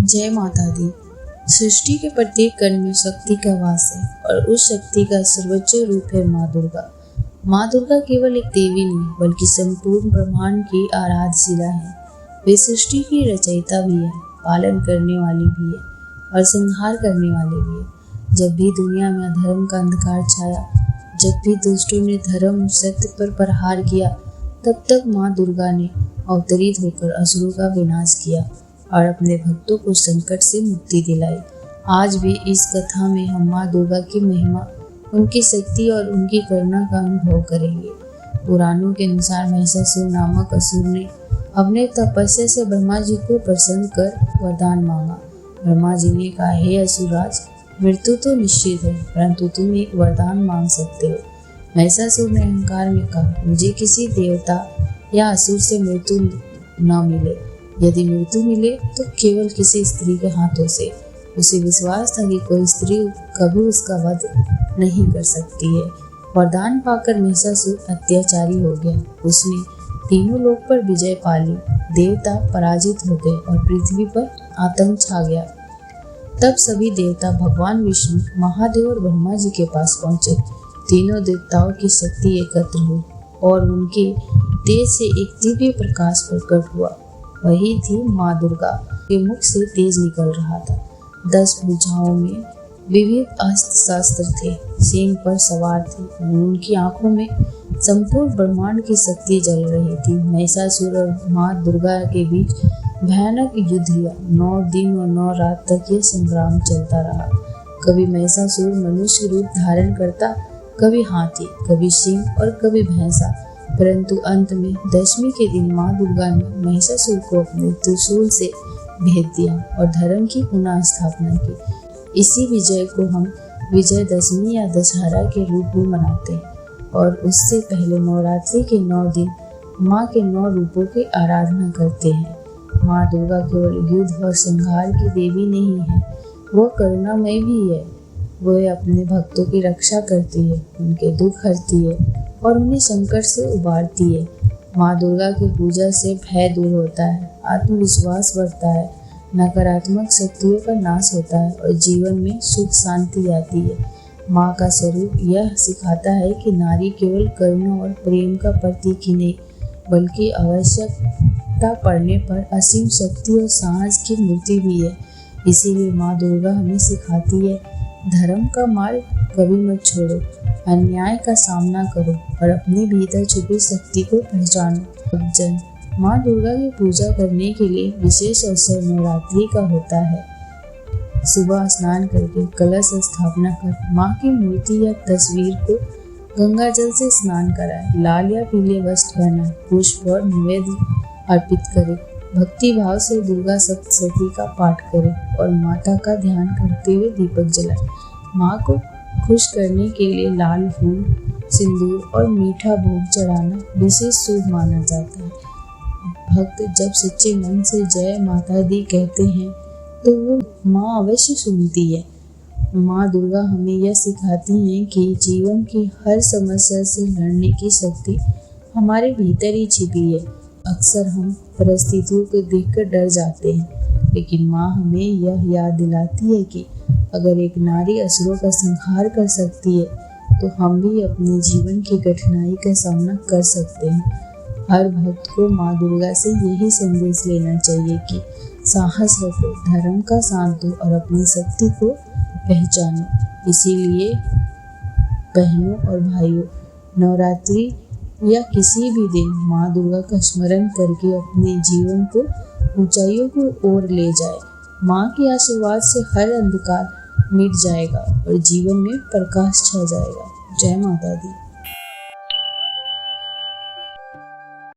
जय माता दी। सृष्टि के प्रत्येक कण में शक्ति का वास है और उस शक्ति का सर्वोच्च रूप है माँ दुर्गा। माँ दुर्गा केवल एक देवी नहीं बल्कि संपूर्ण ब्रह्मांड की आराध्यशिला है। वे सृष्टि की रचयिता भी है, पालन करने वाली भी है और संहार करने वाली भी है। जब भी दुनिया में अधर्म का अंधकार छाया, जब भी दुष्टों ने धर्म सत्य पर प्रहार किया, तब तक माँ दुर्गा ने अवतरित होकर असुरों का विनाश किया और अपने भक्तों को संकट से मुक्ति दिलाई। आज भी इस कथा में हम माँ दुर्गा की महिमा, उनकी शक्ति और उनकी करुणा का अनुभव करेंगे। पुराणों के अनुसार महिषासुर नामक असुर ने अपने तपस्या से ब्रह्मा जी को प्रसन्न कर वरदान मांगा। ब्रह्मा जी ने कहा, हे असुरराज, मृत्यु तो निश्चित है, परंतु तुम एक वरदान मांग सकते हो। महिषासुर ने अहंकार में कहा, मुझे किसी देवता या असुर से मृत्यु न मिले। यदि मृत्यु मिले तो केवल किसी स्त्री के हाथों से। उसे विश्वास था कि कोई स्त्री कभी उसका वध नहीं कर सकती है। वरदान पाकर महिषासुर अत्याचारी हो गया। उसने तीनों लोक पर विजय पा ली। देवता पराजित हो गए और पृथ्वी पर आतंक छा गया। तब सभी देवता भगवान विष्णु, महादेव और ब्रह्मा जी के पास पहुंचे। तीनों देवताओं की शक्ति एकत्र हुई और उनके तेज से एक दिव्य प्रकाश प्रकट हुआ। वही थी माँ दुर्गा के मुख से तेज निकल रहा था। 10 भुजाओं में विविध अस्त्र शस्त्र थे, सिंह पर सवार थे। उनकी आंखों में संपूर्ण ब्रह्मांड की शक्ति जल रही थी। महिषासुर और माँ दुर्गा के बीच भयानक युद्ध हुआ। 9 दिन और 9 रात तक यह संग्राम चलता रहा। कभी महिषासुर मनुष्य रूप धारण करता, कभी हाथी, कभी सिंह और कभी भैंसा। परंतु अंत में 10वीं के दिन माँ दुर्गा ने महिषासुर को अपने त्रिशूल से भेद दिया और धर्म की पुनः स्थापना की। इसी विजय को हम विजयदशमी या दशहरा के रूप में मनाते हैं और उससे पहले नवरात्रि के 9 दिन माँ के 9 रूपों की आराधना करते हैं। माँ दुर्गा केवल युद्ध और संहार की देवी नहीं है, वह करुणामय भी है। वह अपने भक्तों की रक्षा करती है, उनके दुख हरती है और उन्हें संकट से उबारती है। माँ दुर्गा की पूजा से भय दूर होता है, आत्मविश्वास बढ़ता है, नकारात्मक शक्तियों का नाश होता है और जीवन में सुख शांति आती है। माँ का स्वरूप यह सिखाता है कि नारी केवल करुणा और प्रेम का प्रतीक ही नहीं बल्कि आवश्यकता पड़ने पर असीम शक्ति और साहस की मूर्ति भी है। इसीलिए माँ दुर्गा हमें सिखाती है, धर्म का मार्ग कभी मत छोड़ो, अन्याय का सामना करो और अपने भीतर छुपी शक्ति को पहचानो। भक्तजन, माँ दुर्गा की पूजा करने के लिए विशेष अवसर नवरात्रि का होता है। सुबह स्नान करके कलश स्थापना कर माँ की मूर्ति या तस्वीर को गंगा जल से स्नान कराएं। लाल या पीले वस्त्र पहनाएं, पुष्प और नैवेद्य अर्पित करें। भक्ति भाव से दुर्गा सप्तशती का पाठ करें और माता का ध्यान करते हुए दीपक जलाएं। माँ को खुश करने के लिए लाल फूल, सिंदूर और मीठा भोग चढ़ाना विशेष शुभ माना जाता है। भक्त जब सच्चे मन से जय माता दी कहते हैं तो वो माँ अवश्य सुनती है। माँ दुर्गा हमें यह सिखाती हैं कि जीवन की हर समस्या से लड़ने की शक्ति हमारे भीतर ही छिपी है। अक्सर हम परिस्थितियों को देखकर डर जाते हैं, लेकिन माँ हमें यह याद दिलाती है कि अगर एक नारी असुरों का संहार कर सकती है तो हम भी अपने जीवन की कठिनाई का सामना कर सकते हैं। हर भक्त को माँ दुर्गा से यही संदेश लेना चाहिए कि साहस रखो, धर्म का साथ दो और अपनी शक्ति को पहचानो। इसीलिए बहनों और भाइयों, नवरात्रि या किसी भी दिन माँ दुर्गा का स्मरण करके अपने जीवन को ऊंचाइयों की ओर ले जाए। माँ के आशीर्वाद से हर अंधकार मिट जाएगा और जीवन में प्रकाश छा जाएगा। जय माता दी।